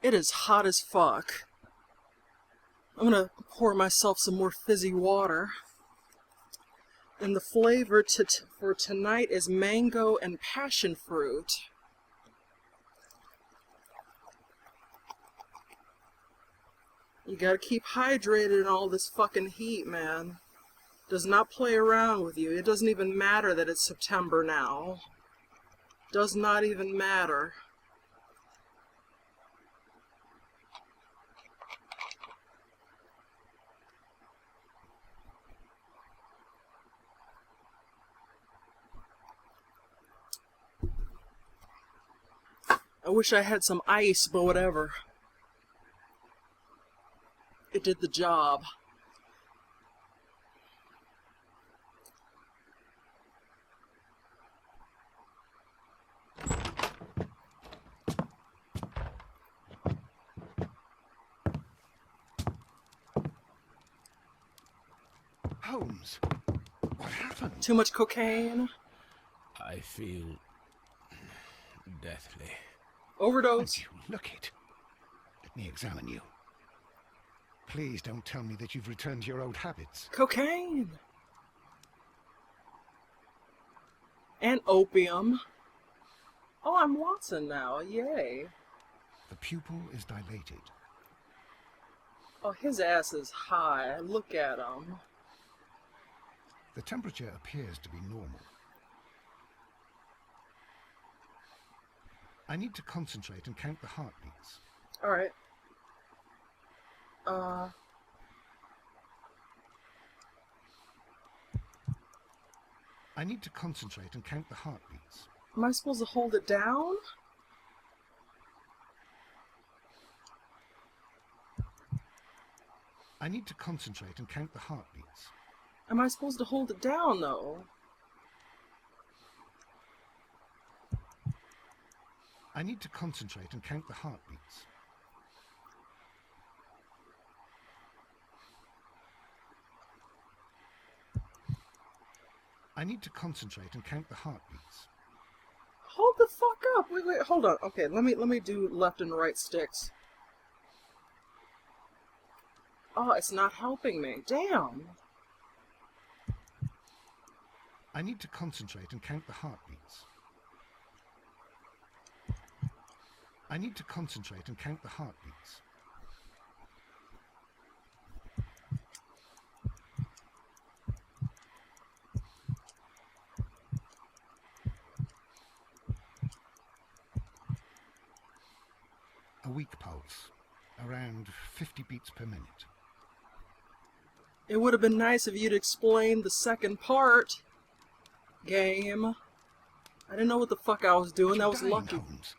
It is hot as fuck. I'm gonna pour myself some more fizzy water. And the flavor for tonight is mango and passion fruit. You gotta keep hydrated in all this fucking heat, man. Does not play around with you. It doesn't even matter that it's September now. Does not even matter. I wish I had some ice, but whatever. It did the job. Holmes, what happened? Too much cocaine? I feel deathly. Overdose? You look it. Let me examine you. Please don't tell me that you've returned to your old habits. Cocaine! And opium. Oh, I'm Watson now. Yay. The pupil is dilated. Oh, his ass is high. Look at him. The temperature appears to be normal. I need to concentrate and count the heartbeats. Alright. I need to concentrate and count the heartbeats. Am I supposed to hold it down? I need to concentrate and count the heartbeats. Am I supposed to hold it down, though? I need to concentrate and count the heartbeats. I need to concentrate and count the heartbeats. Hold the fuck up! Wait, hold on. Okay, let me do left and right sticks. Oh, it's not helping me. Damn! I need to concentrate and count the heartbeats. I need to concentrate and count the heartbeats. A weak pulse, around 50 beats per minute. It would have been nice if you'd explained the second part. Game. I didn't know what the fuck I was doing. That was lucky. Holmes.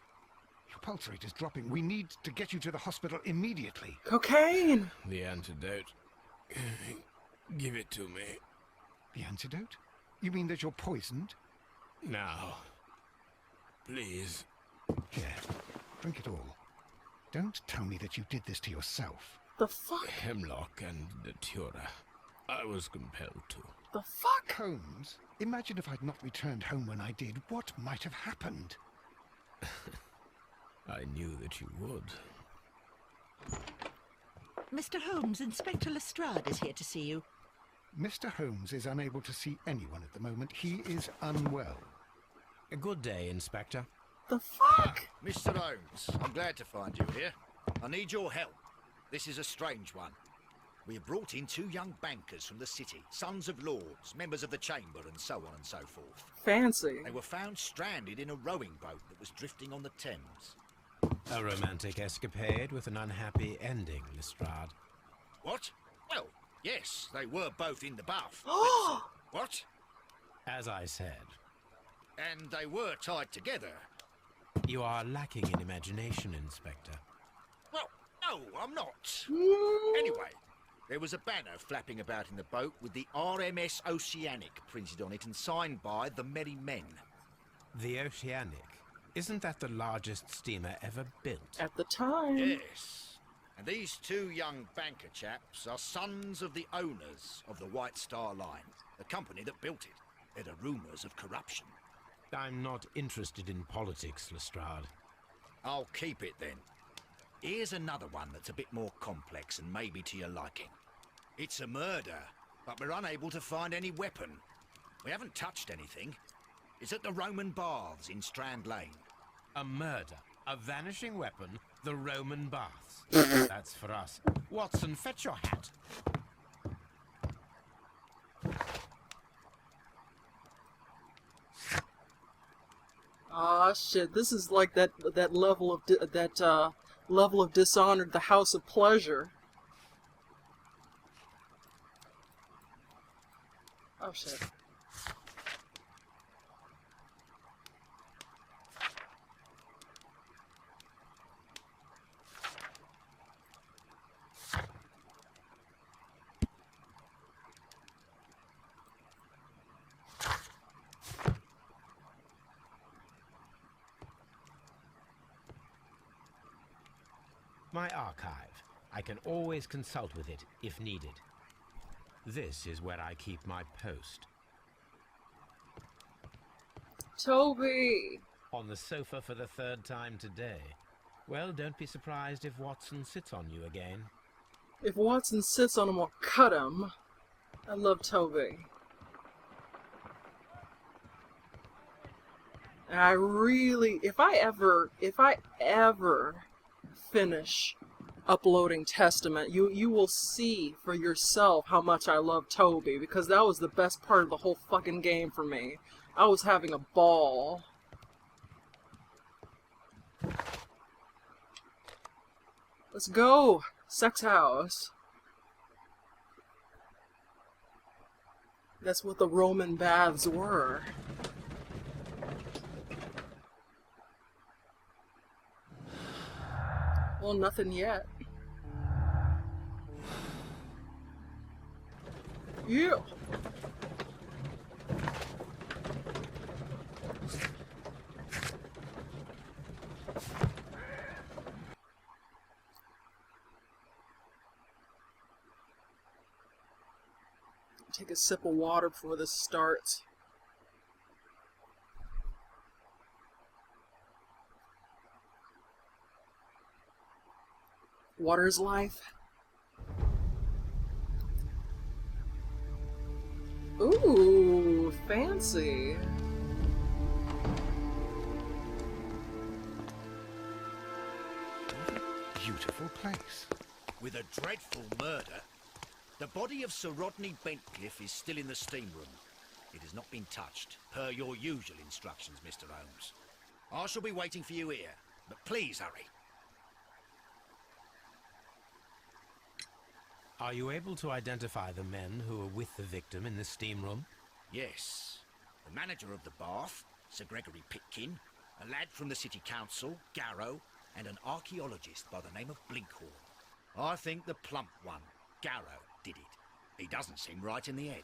Your pulse rate is dropping. We need to get you to the hospital immediately. Cocaine! The antidote. Give it to me. The antidote? You mean that you're poisoned? Now. Please. Here, drink it all. Don't tell me that you did this to yourself. The fuck? Hemlock and datura. I was compelled to. The fuck? Holmes, imagine if I'd not returned home when I did. What might have happened? I knew that you would. Mr. Holmes, Inspector Lestrade is here to see you. Mr. Holmes is unable to see anyone at the moment. He is unwell. A good day, Inspector. The fuck? Mr. Holmes, I'm glad to find you here. I need your help. This is a strange one. We have brought in 2 young bankers from the city, sons of lords, members of the chamber, and so on and so forth. Fancy. They were found stranded in a rowing boat that was drifting on the Thames. A romantic escapade with an unhappy ending, Lestrade. What? Well, yes, they were both in the bath. What? As I said, And they were tied together. you are lacking in imagination, Inspector. Well, no, I'm not. Anyway, there was a banner flapping about in the boat with the RMS Oceanic printed on it and signed by the Merry Men. The Oceanic. Isn't that the largest steamer ever built? At the time. Yes. And these 2 young banker chaps are sons of the owners of the White Star Line, the company that built it. There are rumours of corruption. I'm not interested in politics, Lestrade. I'll keep it then. Here's another one that's a bit more complex and maybe to your liking. It's a murder, but we're unable to find any weapon. We haven't touched anything. It's at the Roman Baths in Strand Lane. A murder, a vanishing weapon, the Roman Baths. That's for us. Watson, fetch your hat. Ah, shit! This is like that level of level of Dishonored, the House of Pleasure. Oh shit! My archive. I can always consult with it if needed. This is where I keep my post. Toby! On the sofa for the third time today. Well, don't be surprised if Watson sits on you again. If Watson sits on him, I'll cut him. I love Toby. And I really, if I ever finish uploading Testament, you will see for yourself how much I love Toby, because that was the best part of the whole fucking game for me. I was having a ball. Let's go! Sex house. That's what the Roman baths were. Well, nothing yet. Yeah. Take a sip of water before this starts. Water is life. Ooh, fancy. Beautiful place. With a dreadful murder. The body of Sir Rodney Bentcliffe is still in the steam room. It has not been touched, per your usual instructions, Mr. Holmes. I shall be waiting for you here, but please hurry. Are you able to identify the men who were with the victim in the steam room? Yes. The manager of the bath, Sir Gregory Pitkin, a lad from the city council, Garrow, and an archaeologist by the name of Blinkhorn. I think the plump one, Garrow, did it. He doesn't seem right in the head.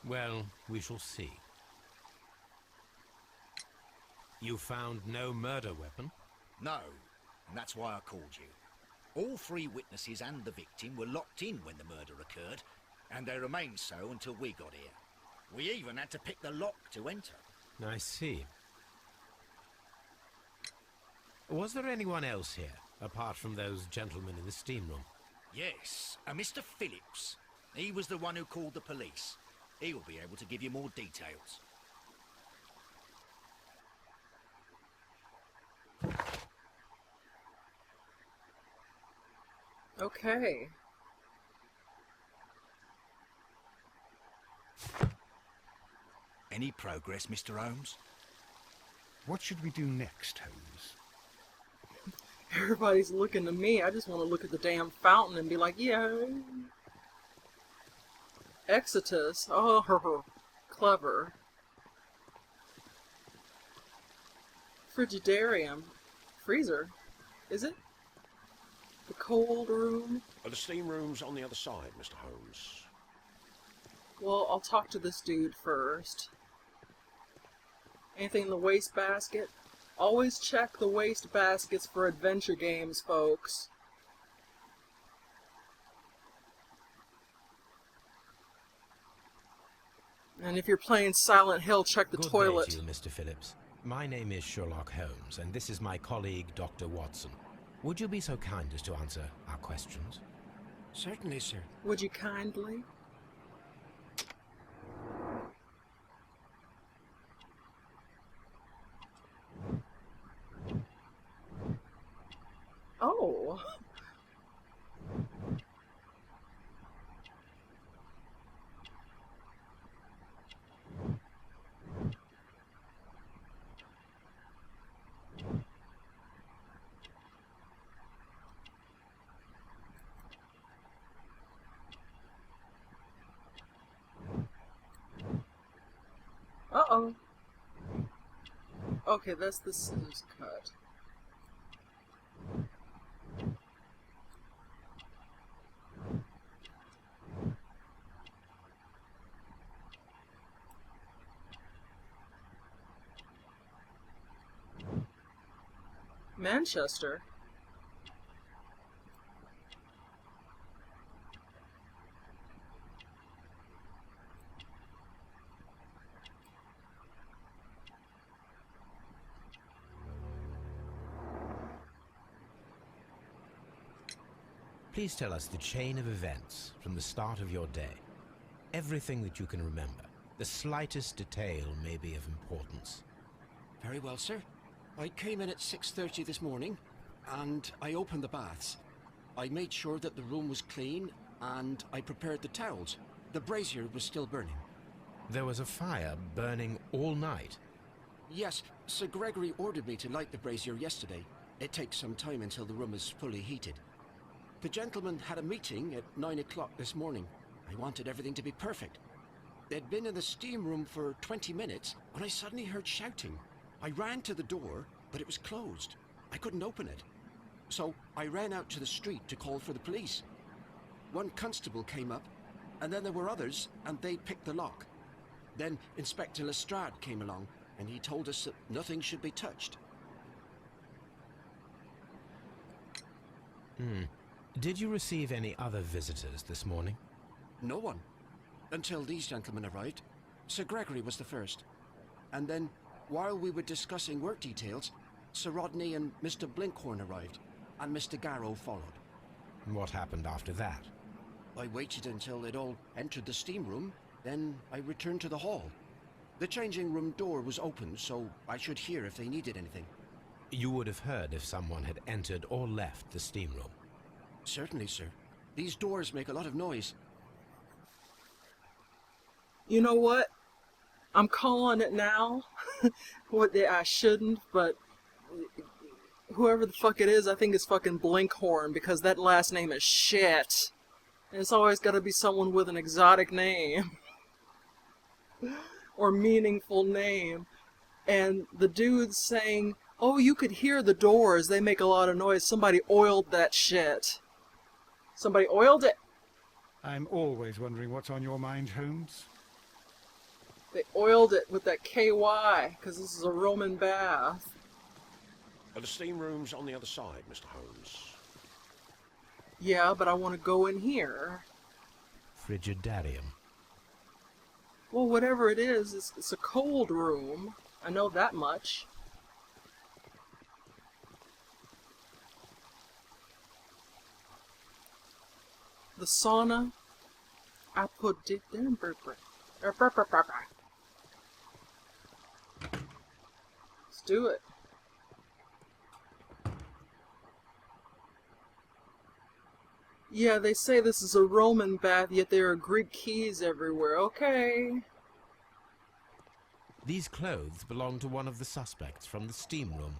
Well, we shall see. You found no murder weapon? No, and that's why I called you. All three witnesses and the victim were locked in when the murder occurred, and they remained so until we got here. We even had to pick the lock to enter. I see. Was there anyone else here, apart from those gentlemen in the steam room? Yes, a Mr. Phillips. He was the one who called the police. He will be able to give you more details. Okay. Any progress, Mr. Holmes? What should we do next, Holmes? Everybody's looking to me. I just want to look at the damn fountain and be like, yeah. Exitus. Oh, clever. Frigidarium. Freezer. Is it? The cold room? The steam room's on the other side, Mr. Holmes. Well, I'll talk to this dude first. Anything in the waste basket? Always check the waste baskets for adventure games, folks. And if you're playing Silent Hill, check the toilet. Good day to you, Mr. Phillips. My name is Sherlock Holmes, and this is my colleague, Dr. Watson. Would you be so kind as to answer our questions? Certainly, sir. Would you kindly? Oh. Uh-oh. Okay, that's the scissors cut. Manchester? Please tell us the chain of events from the start of your day. Everything that you can remember. The slightest detail may be of importance. Very well, sir. I came in at 6:30 this morning, and I opened the baths. I made sure that the room was clean, and I prepared the towels. The brazier was still burning. There was a fire burning all night. Yes, Sir Gregory ordered me to light the brazier yesterday. It takes some time until the room is fully heated. The gentleman had a meeting at 9 o'clock this morning. I wanted everything to be perfect. They'd been in the steam room for 20 minutes when I suddenly heard shouting. I ran to the door, but it was closed. I couldn't open it. So I ran out to the street to call for the police. One constable came up, and then there were others, and they picked the lock. Then Inspector Lestrade came along, and he told us that nothing should be touched. Did you receive any other visitors this morning? No one. Until these gentlemen arrived. Sir Gregory was the first. And then, while we were discussing work details, Sir Rodney and Mr. Blinkhorn arrived, and Mr. Garrow followed. What happened after that? I waited until they'd all entered the steam room, then I returned to the hall. The changing room door was open, so I should hear if they needed anything. You would have heard if someone had entered or left the steam room. Certainly, sir. These doors make a lot of noise. You know what? I'm calling it now. I shouldn't, but whoever the fuck it is, I think it's fucking Blinkhorn, because that last name is shit. And it's always gotta be someone with an exotic name. Or meaningful name. And the dude's saying, oh, you could hear the doors, they make a lot of noise. Somebody oiled that shit. Somebody oiled it. I'm always wondering what's on your mind, Holmes. They oiled it with that KY, because this is a Roman bath. The steam room's on the other side, Mr. Holmes. Yeah, but I want to go in here. Frigidarium. Well, whatever it is, it's a cold room. I know that much. The sauna. I put it in. Let's do it. Yeah, they say this is a Roman bath, yet there are Greek keys everywhere. Okay. These clothes belong to one of the suspects from the steam room.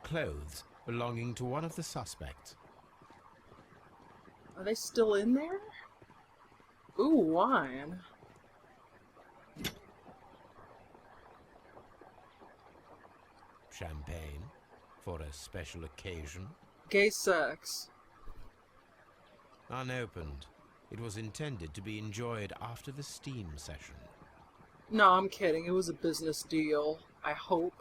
Clothes belonging to one of the suspects. Are they still in there? Ooh, wine. Champagne for a special occasion. Gay sex. Unopened. It was intended to be enjoyed after the steam session. No, I'm kidding. It was a business deal. I hope.